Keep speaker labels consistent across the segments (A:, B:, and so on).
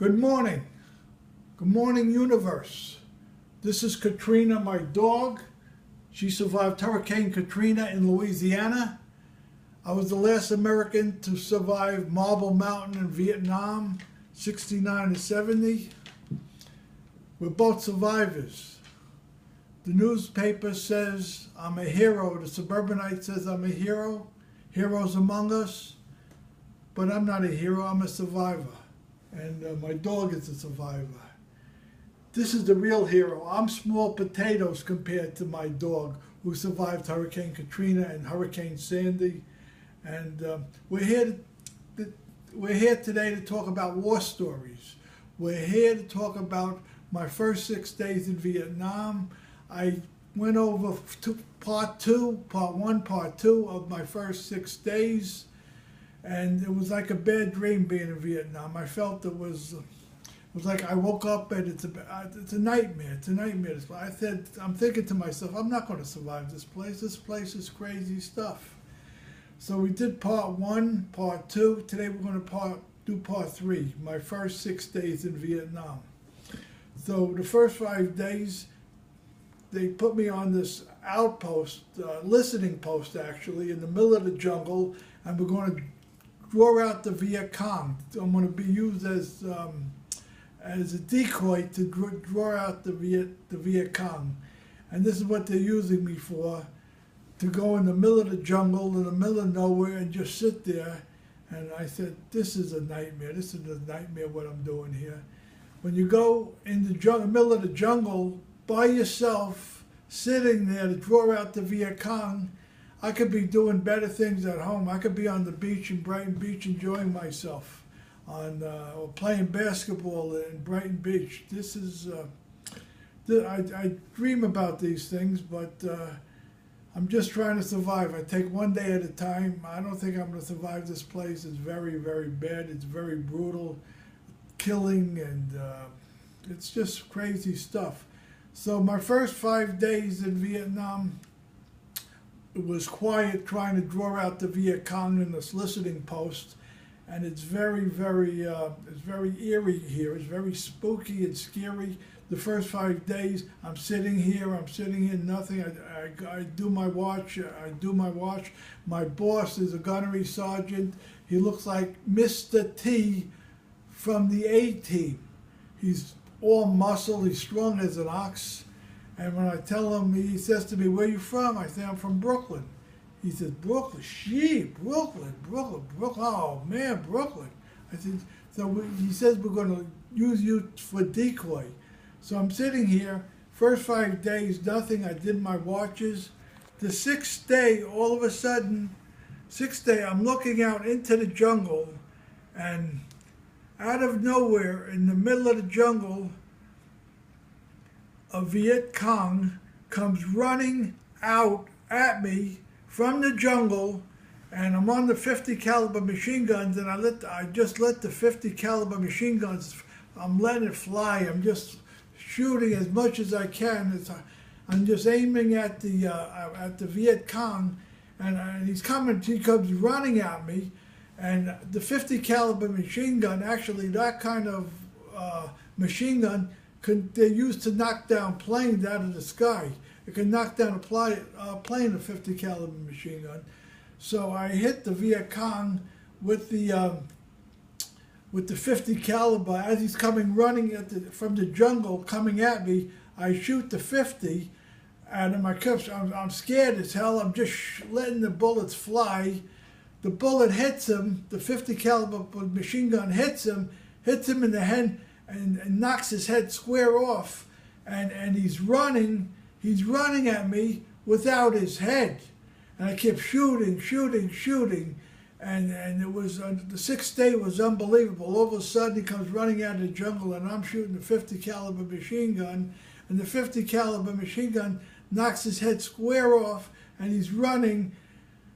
A: Good morning. Good morning, universe. This is Katrina, my dog. She survived Hurricane Katrina in Louisiana. I was the last American to survive Marble Mountain in Vietnam, 69 to 70. We're both survivors. The newspaper says I'm a hero. The suburbanite says I'm a hero. Heroes among us. But I'm not a hero, I'm a survivor. And my dog is a survivor. This is the real hero. I'm small potatoes compared to my dog who survived Hurricane Katrina and Hurricane Sandy. And we're here today to talk about war stories. We're here to talk about my first 6 days in Vietnam. I went over to part one, part two of my first 6 days. And it was like a bad dream being in Vietnam. I felt it was like I woke up and it's a nightmare. It's a nightmare. I'm thinking to myself, I'm not going to survive this place. This place is crazy stuff. So we did part one, part two. Today we're going to do part three, my first 6 days in Vietnam. So the first 5 days, they put me on this outpost, listening post actually, in the middle of the jungle, and we're going to draw out the Viet Cong. I'm going to be used as a decoy to draw out the Viet Cong. And this is what they're using me for, to go in the middle of the jungle, in the middle of nowhere, and just sit there. And I said, this is a nightmare. This is a nightmare what I'm doing here. When you go in the middle of the jungle by yourself, sitting there to draw out the Viet Cong, I could be doing better things at home. I could be on the beach in Brighton Beach enjoying myself, or playing basketball in Brighton Beach. This is, I dream about these things, but I'm just trying to survive. I take one day at a time. I don't think I'm going to survive this place. It's very, very bad. It's very brutal, killing, and it's just crazy stuff. So my first 5 days in Vietnam, it was quiet, trying to draw out the Viet Cong in this listening post, and it's very, very, it's very eerie here. It's very spooky and scary. The first 5 days, I'm sitting here, nothing. I do my watch. My boss is a gunnery sergeant. He looks like Mr. T from the A-Team. He's all muscle. He's strong as an ox. And when I tell him, he says to me, "Where are you from?" I say, "I'm from Brooklyn." He says, "Brooklyn? Brooklyn. Oh, man, Brooklyn." I said, he says, "We're going to use you for decoy." So I'm sitting here, first 5 days, nothing. I did my watches. The 6th day, all of a sudden, 6th day, I'm looking out into the jungle, and out of nowhere, in the middle of the jungle, a Viet Cong comes running out at me from the jungle, and I'm on the 50 caliber machine guns, and I just let the 50 caliber machine guns, I'm letting it fly. I'm just shooting as much as I can. I'm just aiming at the Viet Cong, and he comes running at me, and the 50 caliber machine gun, actually that kind of machine gun, they're used to knock down planes out of the sky. It can knock down a plane, a 50 caliber machine gun. So I hit the Viet Cong with the 50 caliber as he's coming running from the jungle coming at me. I shoot the 50, and in my cups, I'm scared as hell. I'm just letting the bullets fly. The bullet hits him. The 50 caliber machine gun hits him in the head, and knocks his head square off, and he's running at me without his head, and I kept shooting, and it was the 6th day was unbelievable. All of a sudden he comes running out of the jungle, and I'm shooting the 50 caliber machine gun, and the 50 caliber machine gun knocks his head square off, and he's running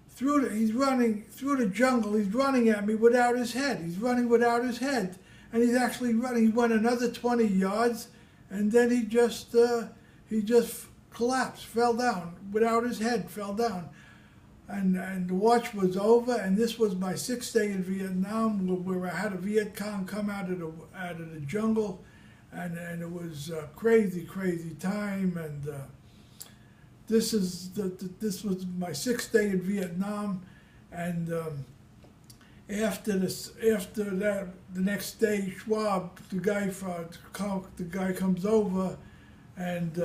A: through the jungle. He's running at me without his head. He's running without his head. And he's actually running. He went another 20 yards, and then he just collapsed, fell down without his head, fell down. and the watch was over, and this was my 6th day in Vietnam, where I had a Viet Cong come out of the jungle, and it was a crazy time, and this was my 6th day in Vietnam, and after that, the next day, Schwab, the guy comes over and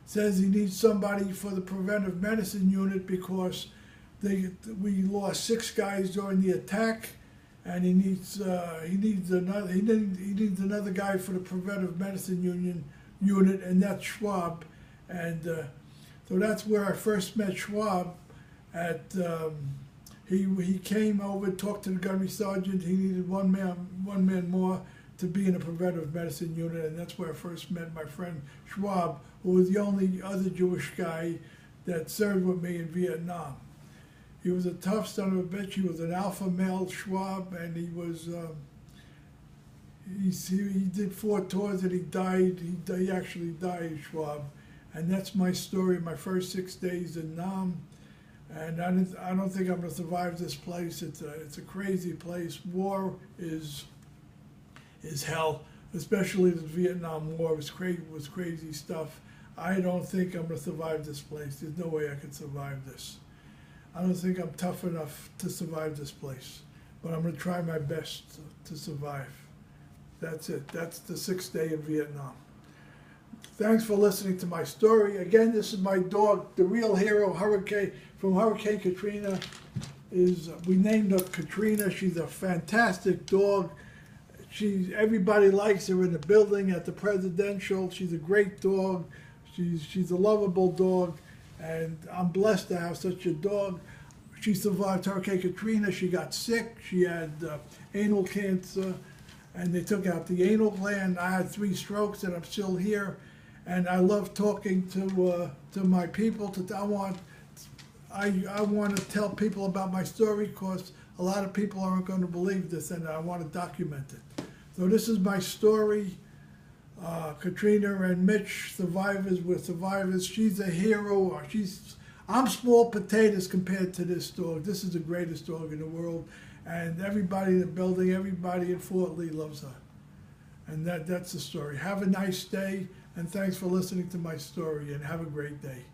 A: says he needs somebody for the preventive medicine unit because we lost 6 guys during the attack, and he needs another guy for the preventive medicine unit, and that's Schwab, and so that's where I first met Schwab. He came over, talked to the gunnery sergeant. He needed one man more to be in a preventive medicine unit, and that's where I first met my friend Schwab, who was the only other Jewish guy that served with me in Vietnam. He was a tough son of a bitch. He was an alpha male, Schwab, and he was he did 4 tours and he died. He actually died, Schwab, and that's my story. My first 6 days in Nam, and I don't think I'm going to survive this place. It's a crazy place. War is hell, especially the Vietnam War was crazy stuff. I don't think I'm going to survive this place. There's no way I could survive this. I don't think I'm tough enough to survive this place, but I'm going to try my best to survive. That's it. That's the 6th day in Vietnam. Thanks for listening to my story. Again, this is my dog, the real hero, from Hurricane Katrina. We named her Katrina. She's a fantastic dog. Everybody likes her in the building at the Presidential. She's a great dog. She's a lovable dog. And I'm blessed to have such a dog. She survived Hurricane Katrina. She got sick. She had anal cancer, and they took out the anal gland. I had 3 strokes, and I'm still here. And I love talking to my people. I want to tell people about my story because a lot of people aren't going to believe this, and I want to document it. So this is my story. Katrina and Mitch, survivors. We're survivors. She's a hero. I'm small potatoes compared to this dog. This is the greatest dog in the world, and everybody in the building, everybody in Fort Lee loves her. And that's the story. Have a nice day, and thanks for listening to my story, and have a great day.